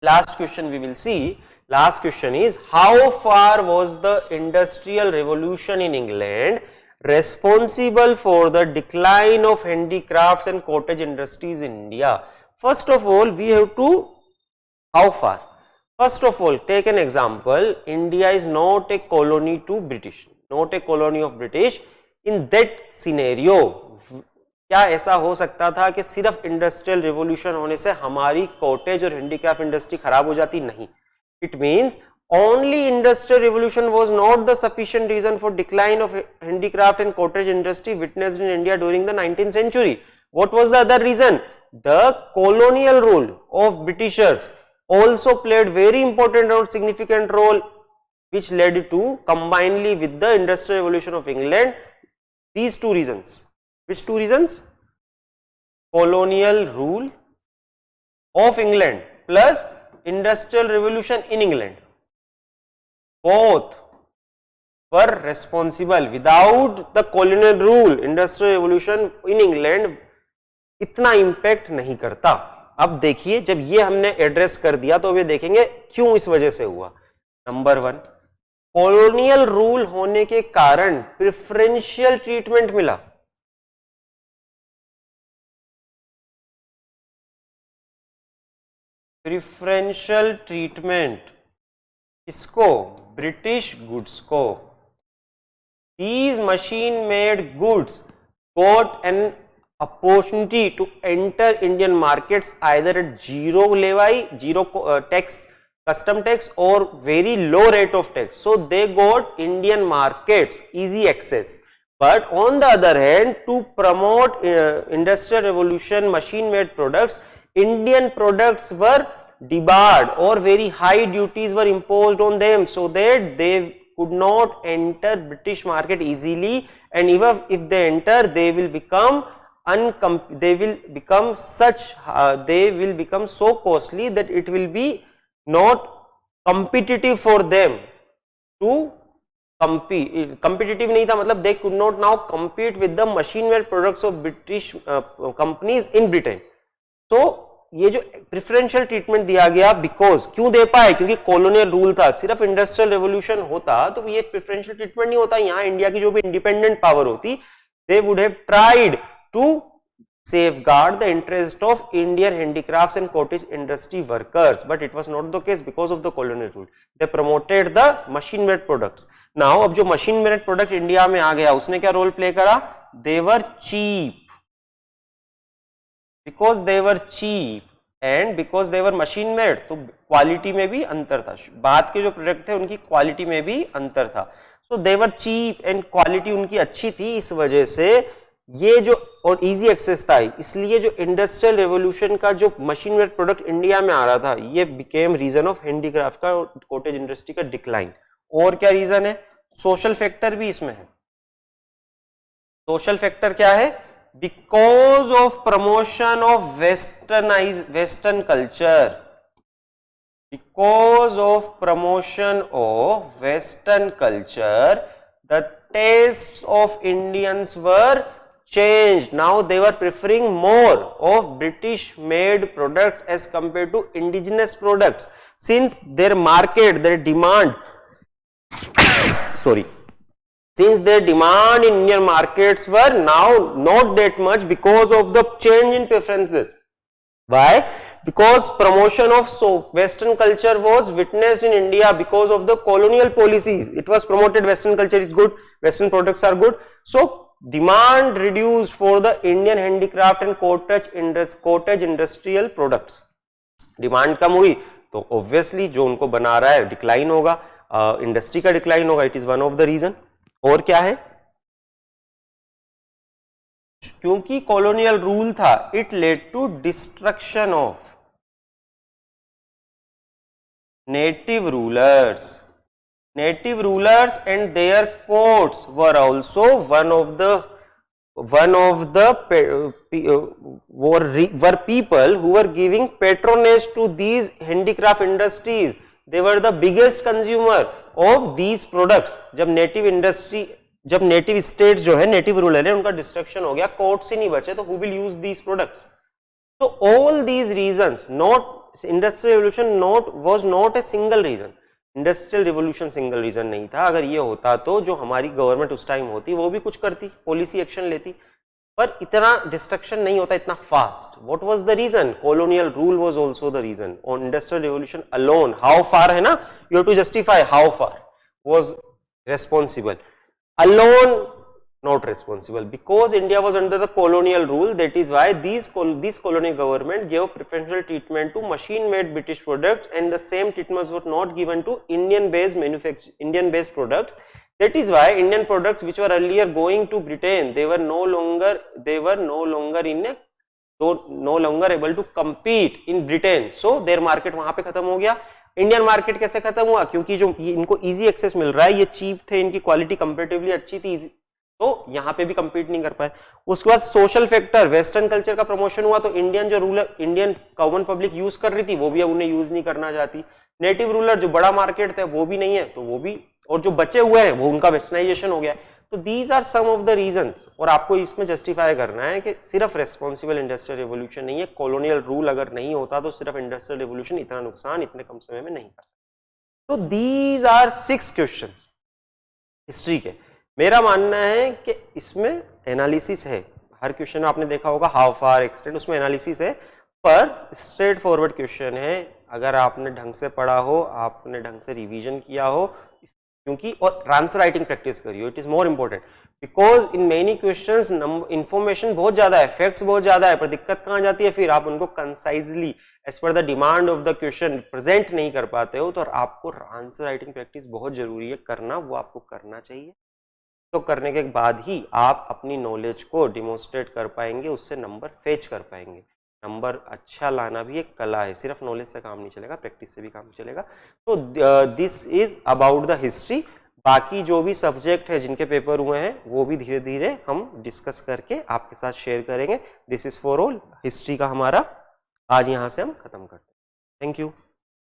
last question we will see. Last question is, how far was the industrial revolution in England responsible for the decline of handicrafts and cottage industries in India? First of all, we have to, how far? First of all, take an example. India is not a colony to British, not a colony of British. In that scenario, क्या ऐसा हो सकता था कि सिर्फ industrial revolution होने से हमारी कॉटेज और हैंडीक्राफ्ट इंडस्ट्री खराब हो जाती? नहीं. It means only industrial revolution was not the sufficient reason for decline of handicraft and cottage industry witnessed in India during the 19th century. What was the other reason? The colonial rule of Britishers also played very important or significant role, which led to combinedly with the industrial revolution of England these two reasons. Which two reasons? Colonial rule of England plus industrial revolution in England. Both were responsible. Without the colonial rule, industrial revolution in England इतना impact नहीं करता. अब देखिए, जब ये हमने address कर दिया तो वे देखेंगे क्यों इस वजह से हुआ. नंबर 1, कॉलोनियल रूल होने के कारण प्रेफरेंशियल ट्रीटमेंट मिला. प्रेफरेंशियल ट्रीटमेंट किसको? ब्रिटिश गुड्स को. These machine made goods got an opportunity to enter Indian markets either at zero levy, zero tax, custom tax or very low rate of tax. So they got Indian markets easy access. But on the other hand, to promote industrial revolution machine made products, Indian products were debarred or very high duties were imposed on them, so that they could not enter British market easily, and even if they enter, they will become so costly that it will be not competitive for them to compete. Competitive नहीं था, मतलब they could not now compete with the machine made products of British companies in Britain. तो ये जो preferential treatment दिया गया, because क्यों दे पाए? क्योंकि कॉलोनियल रूल था. सिर्फ इंडस्ट्रियल रेवोल्यूशन होता तो ये प्रेफरेंशियल ट्रीटमेंट नहीं होता. यहाँ इंडिया की जो भी इंडिपेंडेंट पावर होती, they would have tried to safeguard the interest of Indian handicrafts and cottage industry workers, but it was not the case because of the colonial rule. They promoted the machine made products. Now अब जो machine made product India में आ गया, उसने क्या role play करा? They were cheap. Because they were cheap and because they were machine made, तो quality में भी अंतर था. बाद के जो प्रोडक्ट थे उनकी क्वालिटी में भी अंतर था. So they were cheap and quality उनकी अच्छी थी. इस वजह से ये जो और इजी एक्सेस था, इसलिए जो इंडस्ट्रियल रेवोल्यूशन का जो मशीन मेड प्रोडक्ट इंडिया में आ रहा था, ये बिकेम रीजन ऑफ हैंडीक्राफ्ट का और कॉटेज इंडस्ट्री का डिक्लाइन. और क्या रीजन है? सोशल फैक्टर भी इसमें है. सोशल फैक्टर क्या है? Because of promotion of western culture. Because of promotion of western culture, the taste of Indians were changed. Now they were preferring more of British made products as compared to indigenous products, since their market, their demand since their demand in Indian markets were now not that much because of the change in preferences. Why? Because promotion of Western culture was witnessed in India because of the colonial policies. It was promoted, Western culture is good, Western products are good, so demand reduced for the Indian handicraft and cottage industrial products. Demand कम हुई तो obviously जो उनको बना रहा है decline होगा, industry का डिक्लाइन होगा. It is one of the reason. और क्या है? क्योंकि कॉलोनियल रूल था, it led to destruction of native rulers. Native rulers and their courts were also one of the were people who were giving patronage to these handicraft industries. They were the biggest consumer of these products. जब native states जो है, native ruler है, उनका destruction हो गया, court से नहीं बचे, तो who will use these products? So all these reasons, not industrial revolution was not a single reason, industrial revolution single reason नहीं था। अगर ये होता तो जो हमारी गवर्नमेंट उस टाइम होती वो भी कुछ करती, पॉलिसी एक्शन लेती, पर इतना डिस्ट्रक्शन नहीं होता इतना fast. What was the reason? Colonial rule was also the reason. On industrial revolution alone, how far है ना, you have to justify how far was responsible. Alone not responsible, because India was under the colonial rule. That is why these colonial government gave preferential treatment to machine made British products, and the same treatments were not given to Indian based products. That is why Indian products which were earlier going to Britain, they were no longer able to compete in Britain. So their market वहां पे खत्म हो गया। Indian market कैसे खत्म हुआ? क्योंकि जो इनको इजी एक्सेस मिल रहा है, ये चीप थे, इनकी क्वालिटी कंपैरेटिवली अच्छी थी, तो यहाँ पे भी compete नहीं कर पाए। उसके बाद सोशल फैक्टर, वेस्टर्न कल्चर का प्रमोशन हुआ, तो इंडियन कॉमन पब्लिक यूज कर रही थी, वो भी अब उन्हें यूज नहीं करना चाहती। नेटिव रूलर जो बड़ा मार्केट था वो भी नहीं है, तो वो भी, और जो बचे हुए हैं वो उनका वेस्टर्नाइजेशन हो गया। तो these are some of the reasons, और आपको इसमें जस्टिफाई करना है कि सिर्फ रेस्पॉन्सिबल इंडस्ट्रियल रिवोल्यूशन नहीं है, कॉलोनियल रूल अगर नहीं होता तो सिर्फ इंडस्ट्रियल रिवोल्यूशन इतना नुकसान इतने कम समय में नहीं कर सकता। तो दीज आर 6 क्वेश्चंस हिस्ट्री के। मेरा मानना है कि इसमें एनालिसिस है, हर क्वेश्चन में आपने देखा होगा हाउ फार एक्सटेंड, उसमें एनालिसिस है, पर स्ट्रेट फॉरवर्ड क्वेश्चन है। अगर आपने ढंग से पढ़ा हो, आपने ढंग से रिवीजन किया हो, क्योंकि, और आंसर राइटिंग प्रैक्टिस करिए, it is more important, because in many questions information बहुत ज्यादा है, फैक्ट्स बहुत ज्यादा है, पर दिक्कत कहाँ जाती है, फिर आप उनको concisely as per the demand of the question present नहीं कर पाते हो। तो आपको आंसर राइटिंग प्रैक्टिस बहुत जरूरी है करना, वो आपको करना चाहिए। तो करने के बाद ही आप अपनी नॉलेज को डिमोन्स्ट्रेट कर पाएंगे, उससे नंबर फेच कर पाएंगे। नंबर अच्छा लाना भी एक कला है, सिर्फ नॉलेज से काम नहीं चलेगा, प्रैक्टिस से भी काम चलेगा। तो this is about the history. बाकी जो भी सब्जेक्ट है जिनके पेपर हुए हैं वो भी धीरे धीरे हम डिस्कस करके आपके साथ शेयर करेंगे। This is for all, history का हमारा आज यहाँ से हम खत्म करते हैं। Thank you.